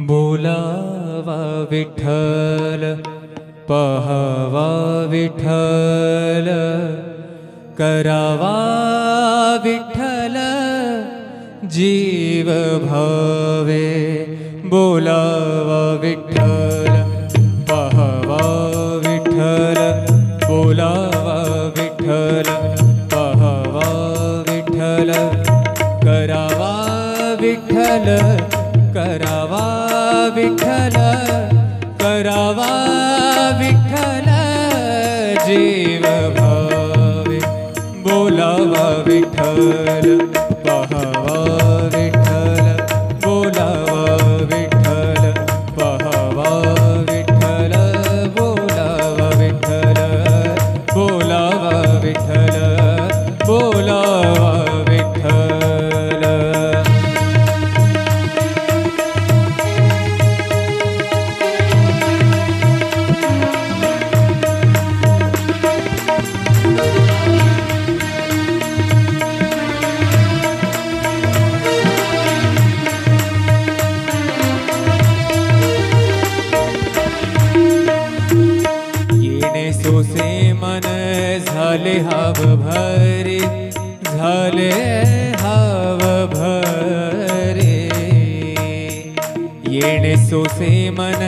बोलावा विठ्ठल पहावा विठ्ठल करावा विठ्ठल जीव भावे बोलावा विठ्ठल पहावा विठ्ठल बोलावा विठ्ठल पहावा विठ्ठल करावा विठ्ठल करावा विठ्ठल करावा विठ्ठल जीव भावे बोलावा विठ्ठल पहावा विठ्ठल बोलावा विठ्ठल पहावा विठ्ठल बोलावा विठ्ठल बोलावा विठ्ठल बोलावा विठ्ठल। सोसे मन झाले हाव भरे झाले हाव भरे येणे सोसे मन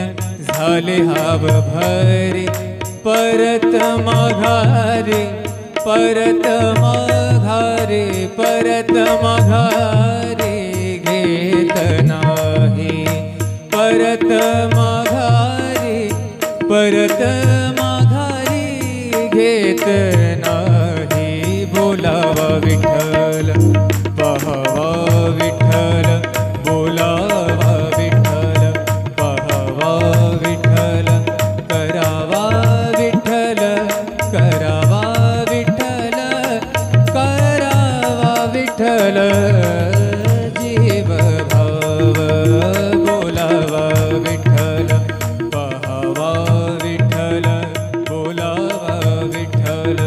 झाले हाव भरे परत माघारे परत माघारे परत माघारे घेत नाही परत माघारे परत घेत नाही बोलावा विठ्ठल पहावा विठ्ठल बोलावा विठ्ठल पहावा विठ्ठल करावा विठ्ठल करावा विठ्ठल करावा विठ्ठल जीव भाव बोलावा विठ्ठल पहावा विठ्ठल बोलावा विठ्ठल।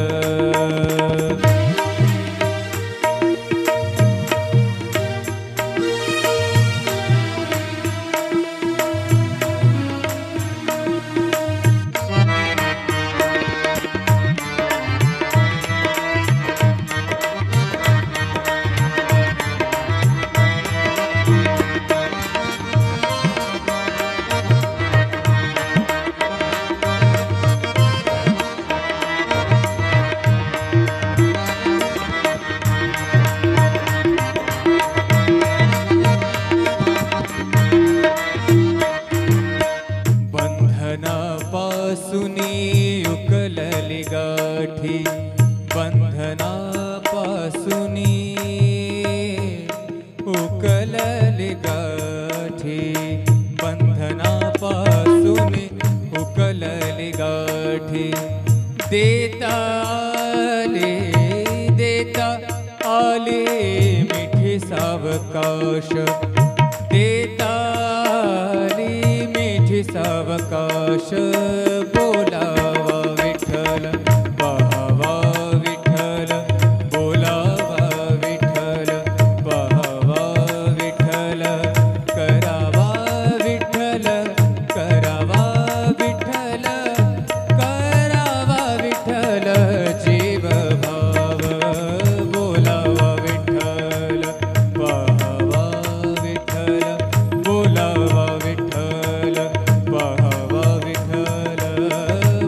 बंधनापासूनी उकलली गाठी बंधनापासूनी उकलली गाठी बंधनापासूनी उकलली गाठी देता आले मिठी सावकाश देता सावकाश बोलावा विठ्ठल पहावा विठ्ठल बोलावा विठ्ठल पहावा विठ्ठल करावा विठ्ठल करावा विठ्ठल करावा विठ्ठल जीव भाव बोलावा विठ्ठल पहावा विठ्ठल बोलावा विठ्ठल पहावा विठ्ठल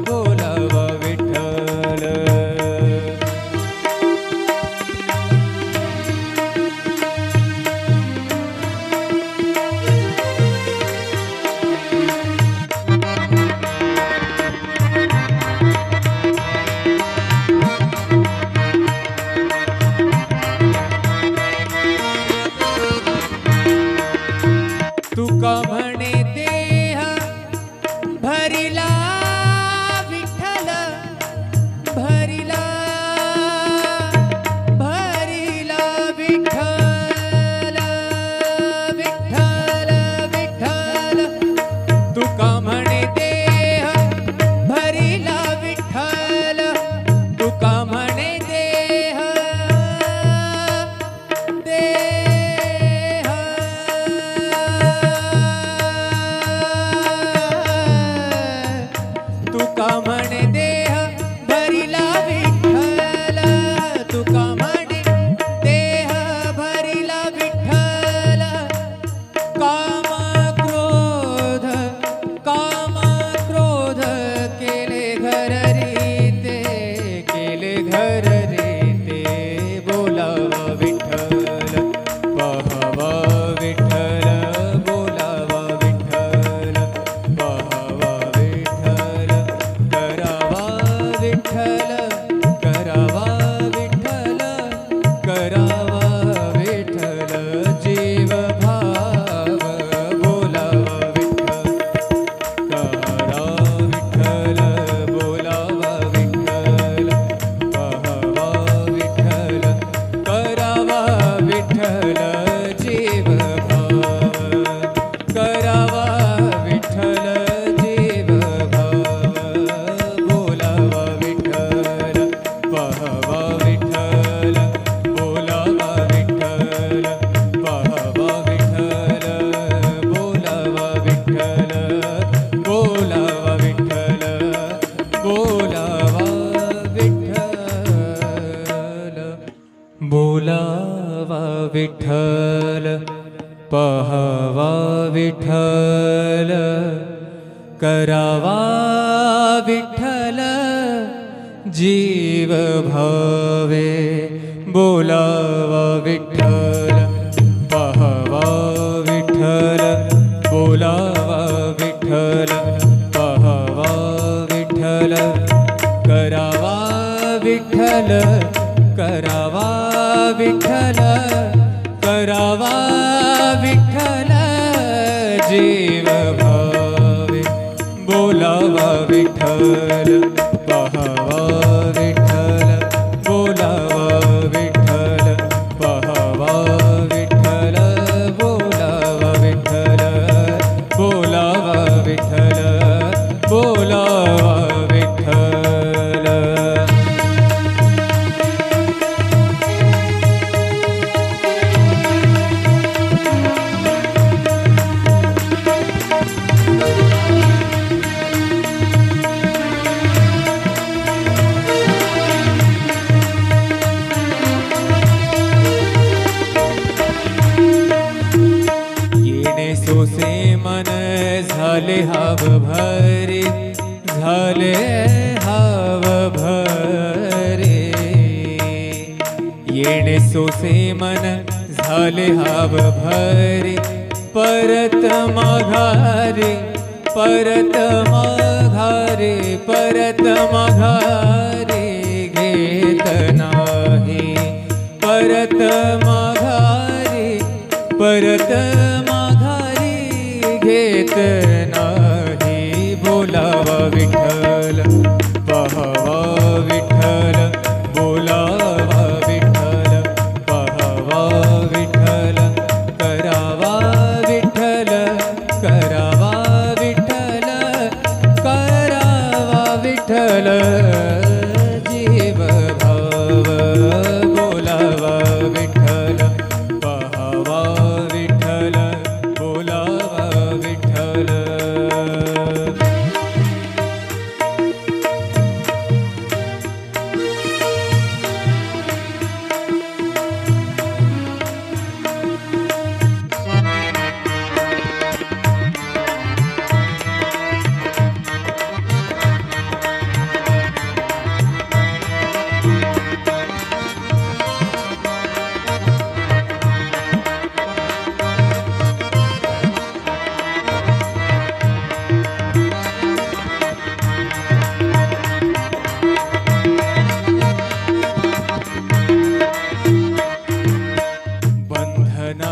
बोलावा विठ्ठल। तुका म्हणे देह भरिला विठ्ठल भरिला भरिला विठ्ठल विठ्ठल विठ्ठल तुका म्हणे देह भरिला विठ्ठल तुका म्हणे देह देह विठ्ठल करावा विठ्ठल जीव भावे बोलावा विठ्ठल पाहावा विठ्ठल बोलावा विठ्ठल पाहावा विठ्ठल करावा विठ्ठल करावा विठ्ठल करावा विठ्ठल जीव भावे बोलावा विठ्ठल पाहावा विठ्ठल बोलावा विठ्ठल पाहावा विठ्ठल बोलावा विठ्ठल बोलावा विठ्ठल बोलावा विठ्ठल. सोसे मन झाले हाव भरे झाले हाव भरे येणे सोसे मन झाले हाव भरे परत माघारे परत माघारे परत माघारे घेत नाही परत माघारे परत घेत नाही बोलावा विठ्ठल पाहावा विठ्ठल बोलावा विठ्ठल पाहावा विठ्ठल करावा विठ्ठल करावा विठ्ठल करावा विठ्ठल जीव भाव बोलावा विठ्ठल पाहावा विठ्ठल बोलावा विठ्ठल.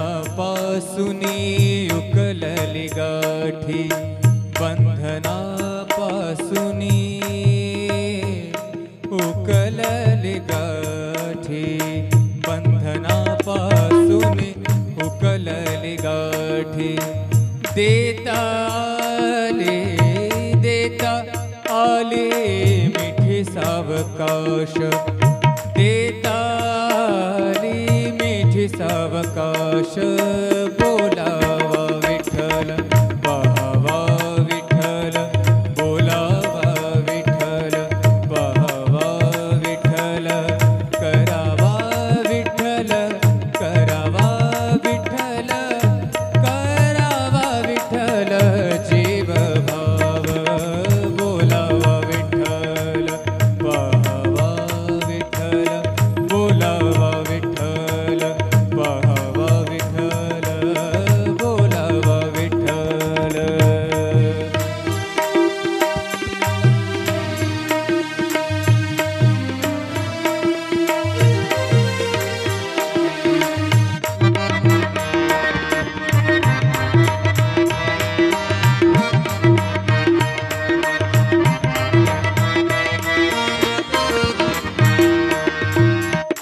बंधनापासुनी उकलली गाठी बंधनापासुनी उकलली गाठी बंधनापासुनी उकलली गाठी देता आले मिठी सावकाश देता सावकाश बोलावा विठ्ठल पाहावा विठ्ठल बोलावा विठ्ठल पाहावा विठ्ठल करावा विठ्ठल करावा विठ्ठल करावा विठ्ठल जीव भाव बोलावा विठ्ठल पाहावा विठ्ठल बोलावा विठ्ठल पाहावा विठ्ठल बोलावा विठ्ठल.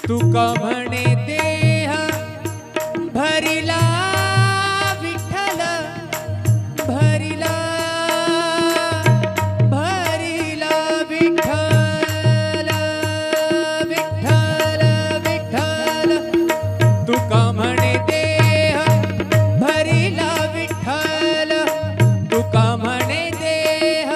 तुका म्हणे देह भरिला विठ्ठल भरिला भरिला विठ्ठल विठ्ठल विठ्ठल तुका म्हणे देह भरिला विठ्ठल तुका म्हणे देह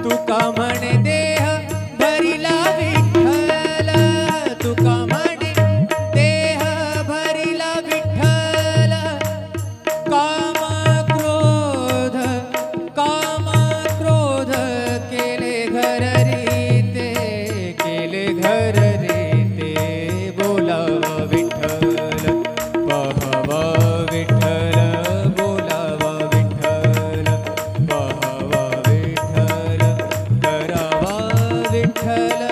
तुका म्हणे देह विठ्ठल